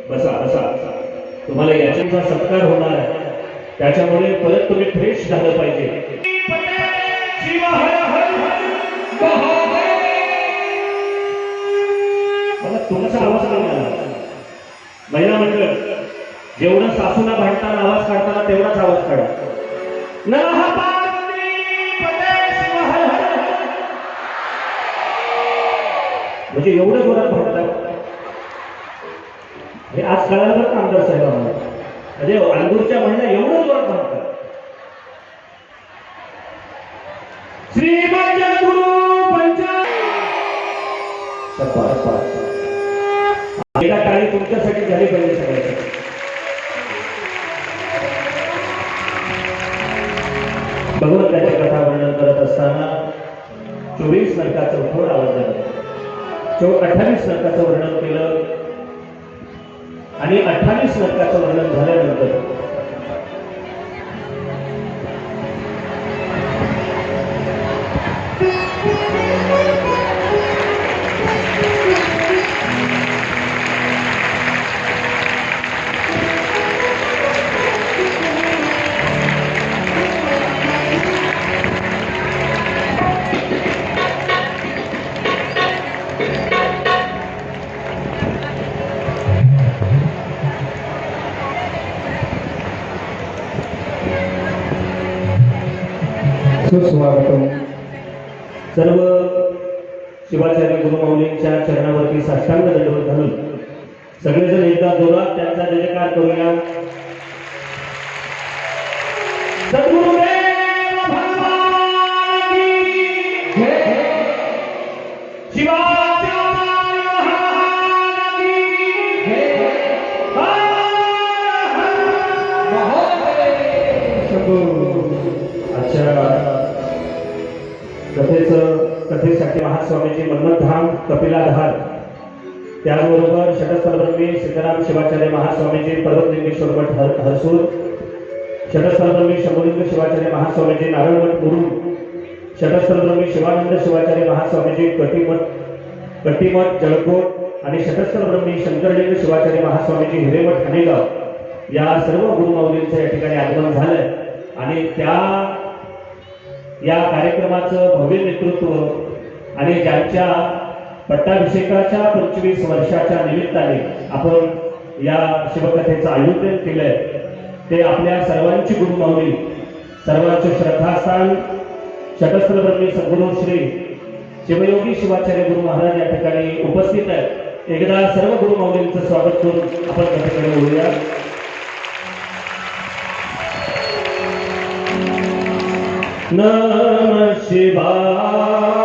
बसा बसा, तुम्हाला याचा सत्कार होणार आहे, त्याच्यामुळे परत तुम्ही फ्रेश झालं पाहिजे. मला तुमचा आवाज नाही आला. महिला मंडळ, जेवढं सासूला भांडताना आवाज काढताना तेवढाच आवाज काढा. म्हणजे एवढं जोरात भांडतात हे आज कळालं बरं का आमदार साहेब आम्हाला. म्हणजे अंगूरच्या महिला एवढं जोरात भांडतात. श्रीमंत गुरु पंचायत एका टाळी तुमच्यासाठी झाली पाहिजे सगळ्यासाठी. भगवंताची कथा वर्णन करत असताना 24 नरकाचं थोड आवाज झाला. 28 नरकाचं वर्णन केलं आणि 28 नरकाचं वर्णन झाल्यानंतर सुस्वागतम. सर्व शिवाचार्य गुरुमाऊलींच्या चरणावरती साष्टांग दंडवत घालून सगळेजण एकदा जोरात त्यांचा जयकार करूया. सद्गुरुदेव भगवान की जय. शिवाचार्य महाराज की जय. कथेसाठी महास्वामीजी मन्मथधाम कपिलाधार, त्याचबरोबर षटस्थलब्रह्मी सिद्धराम शिवाचार्य महास्वामीजी पर्वतलिंगेश्वर मठ हरसूर, षटस्थलब्रह्मी शंभुलिंग शिवाचार्य महास्वामीजी नारायणमठ मुरुड, षटस्थलब्रह्मी शिवानंद शिवाचार्य महास्वामीजी कटीमठ जळकोट आणि षटस्थलब्रह्मी शंकरलिंग शिवाचार्य महास्वामीजी हिरेमठ ठाणेगाव या सर्व गुरुमाऊलींचं या ठिकाणी आगमन झालंय. आणि या कार्यक्रमाचं भव्य नेतृत्व आणि ज्यांच्या पट्टाभिषेकाच्या 25 वर्षाच्या निमित्ताने आपण या शिवकथेचं आयोजन केलंय ते आपल्या सर्वांची गुरुमाऊली, सर्वांचे श्रद्धास्थान षटस्थलब्रह्मी सद्गुरू श्री शिवयोगी शिवाचार्य गुरु महाराज या ठिकाणी उपस्थित आहेत. एकदा सर्व गुरुमाऊलींचं स्वागत करून आपण कथेकडे बोलूया. नमः शिवाय.